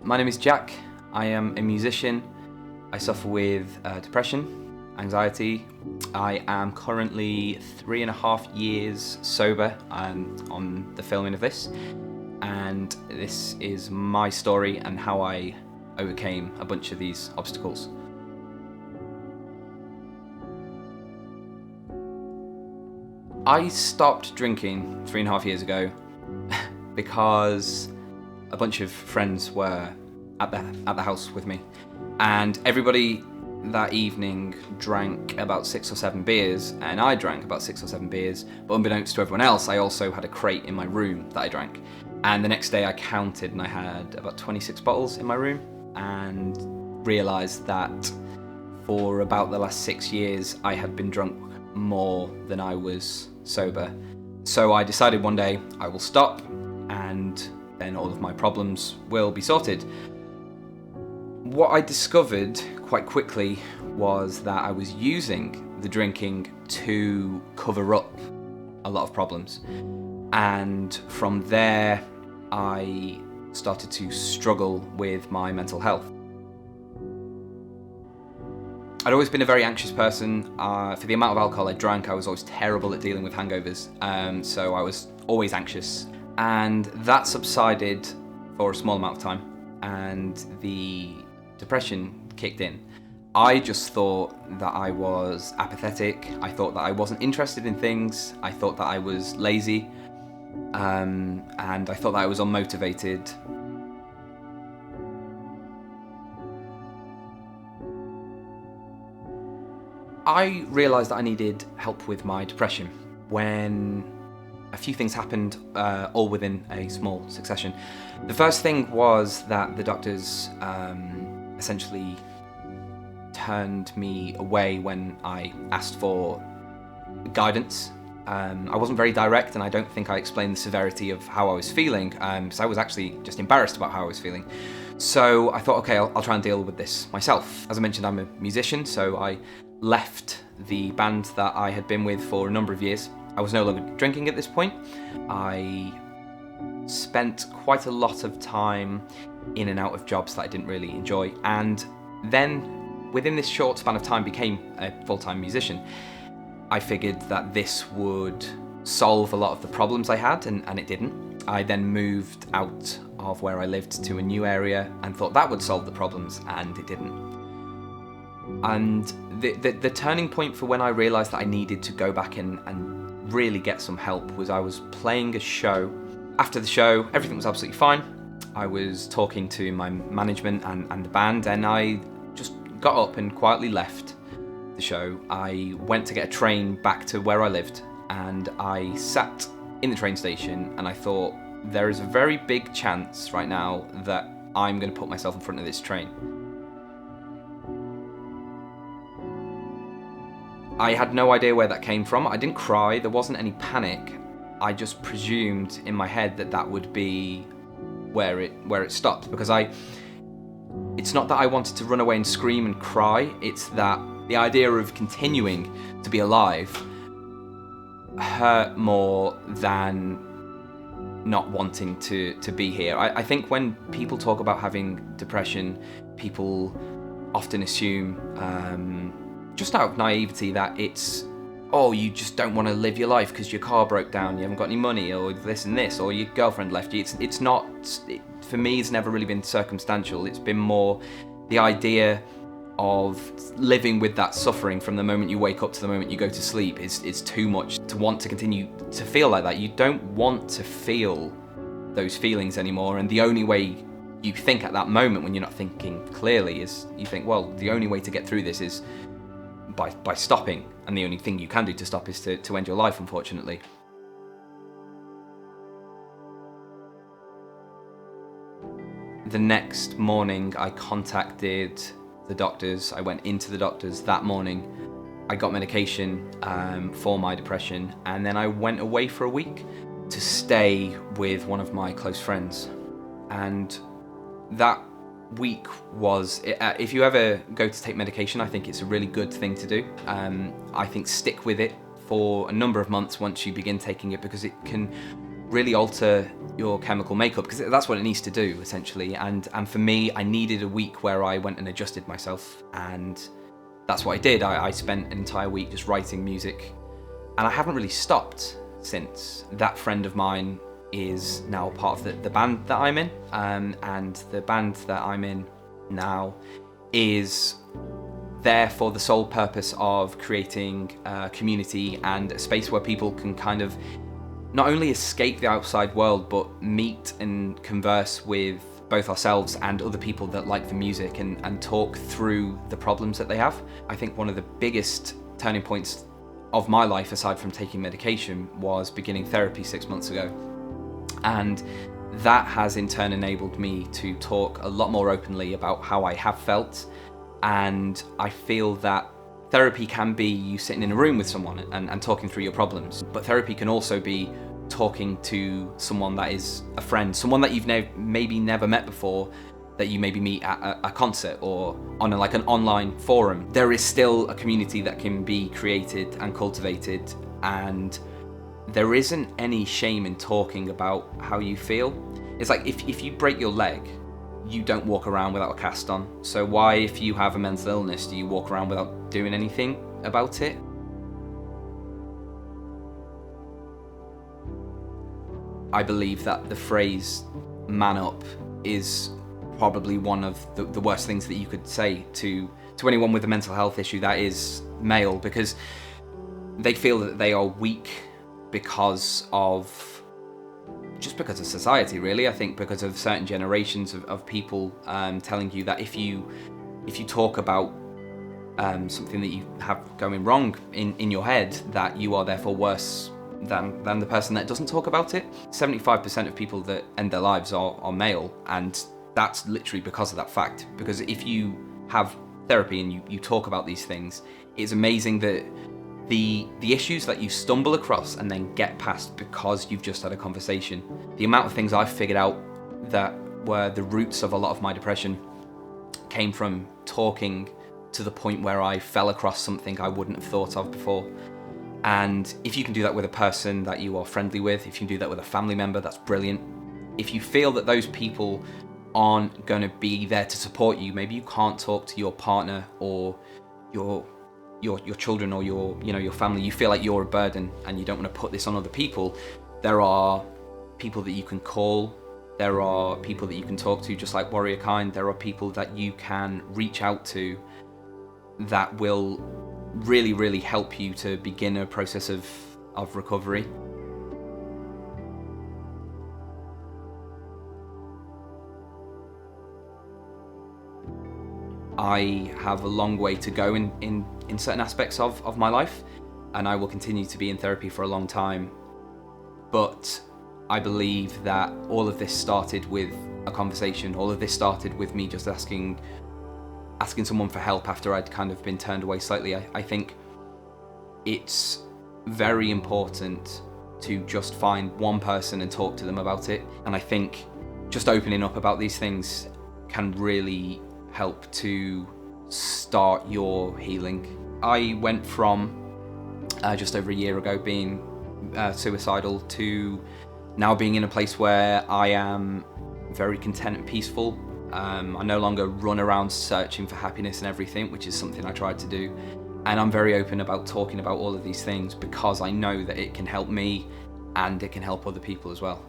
My name is Jack. I am a musician. I suffer with depression, anxiety. I am currently 3.5 years sober on the filming of this, and this is my story and how I overcame a bunch of these obstacles. I stopped drinking 3.5 years ago because a bunch of friends were at the house with me, and everybody that evening drank about 6 or 7 beers, and I drank about 6 or 7 beers, but unbeknownst to everyone else, I also had a crate in my room that I drank. And the next day I counted and I had about 26 bottles in my room, and realised that for about the last 6 years I had been drunk more than I was sober. So I decided one day I will stop, and then all of my problems will be sorted. What I discovered quite quickly was that I was using the drinking to cover up a lot of problems. And from there, I started to struggle with my mental health. I'd always been a very anxious person. For the amount of alcohol I drank, I was always terrible at dealing with hangovers. So I was always anxious. And that subsided for a small amount of time, and the depression kicked in. I just thought that I was apathetic. I thought that I wasn't interested in things. I thought that I was lazy. And I thought that I was unmotivated. I realised that I needed help with my depression when a few things happened, all within a small succession. The first thing was that the doctors essentially turned me away when I asked for guidance. I wasn't very direct, and I don't think I explained the severity of how I was feeling, because I was actually just embarrassed about how I was feeling. So I thought, okay, I'll try and deal with this myself. As I mentioned, I'm a musician, so I left the band that I had been with for a number of years. I was no longer drinking at this point. I spent quite a lot of time in and out of jobs that I didn't really enjoy, and then within this short span of time became a full-time musician. I figured that this would solve a lot of the problems I had, and it didn't. I then moved out of where I lived to a new area and thought that would solve the problems, and it didn't. And the turning point for when I realised that I needed to go back and really get some help was I was playing a show. After the show, everything was absolutely fine. I was talking to my management and the band, and I just got up and quietly left the show. I went to get a train back to where I lived, and I sat in the train station and I thought, there is a very big chance right now that I'm going to put myself in front of this train. I had no idea where that came from. I didn't cry, there wasn't any panic. I just presumed in my head that that would be where it stopped, because it's not that I wanted to run away and scream and cry, it's that the idea of continuing to be alive hurt more than not wanting to be here. I think when people talk about having depression, people often assume, just out of naivety, that it's, oh, you just don't want to live your life because your car broke down, you haven't got any money, or this and this, or your girlfriend left you. It's not, for me, it's never really been circumstantial. It's been more the idea of living with that suffering from the moment you wake up to the moment you go to sleep is too much to want to continue to feel like that. You don't want to feel those feelings anymore, and the only way you think at that moment when you're not thinking clearly is you think, well, the only way to get through this is by stopping, and the only thing you can do to stop is to end your life, unfortunately. The next morning I contacted the doctors. I went into the doctors that morning. I got medication for my depression, and then I went away for a week to stay with one of my close friends. And that week was, if you ever go to take medication, I think it's a really good thing to do. I think stick with it for a number of months once you begin taking it, because it can really alter your chemical makeup, because that's what it needs to do essentially. And for me, I needed a week where I went and adjusted myself, and that's what I did. I spent an entire week just writing music, and I haven't really stopped since. That friend of mine is now part of the band that I'm in, and the band that I'm in now is there for the sole purpose of creating a community and a space where people can kind of not only escape the outside world, but meet and converse with both ourselves and other people that like the music, and talk through the problems that they have. I think one of the biggest turning points of my life, aside from taking medication, was beginning therapy 6 months ago. And that has in turn enabled me to talk a lot more openly about how I have felt. And I feel that therapy can be you sitting in a room with someone and talking through your problems. But therapy can also be talking to someone that is a friend, someone that you've maybe never met before, that you maybe meet at a concert or on like an online forum. There is still a community that can be created and cultivated, and there isn't any shame in talking about how you feel. It's like if you break your leg, you don't walk around without a cast on. So why, if you have a mental illness, do you walk around without doing anything about it? I believe that the phrase "man up" is probably one of the worst things that you could say to anyone with a mental health issue that is male, because they feel that they are weak because of society, really. I think because of certain generations of people telling you that if you talk about something that you have going wrong in your head, that you are therefore worse than the person that doesn't talk about it. 75% of people that end their lives are male, and that's literally because of that fact. Because if you have therapy and you talk about these things, it's amazing that the issues that you stumble across and then get past because you've just had a conversation. The amount of things I've figured out that were the roots of a lot of my depression came from talking to the point where I fell across something I wouldn't have thought of before. And if you can do that with a person that you are friendly with, if you can do that with a family member, that's brilliant. If you feel that those people aren't going to be there to support you, maybe you can't talk to your partner or your children or your family, you feel like you're a burden and you don't want to put this on other people, there are people that you can call, there are people that you can talk to, just like Warrior Kind. There are people that you can reach out to that will really, really help you to begin a process of recovery. I have a long way to go in certain aspects of my life, and I will continue to be in therapy for a long time. But I believe that all of this started with a conversation. All of this started with me just asking someone for help after I'd kind of been turned away slightly. I think it's very important to just find one person and talk to them about it. And I think just opening up about these things can really help to start your healing. I went from just over a year ago being suicidal to now being in a place where I am very content and peaceful. I no longer run around searching for happiness and everything, which is something I tried to do. And I'm very open about talking about all of these things because I know that it can help me and it can help other people as well.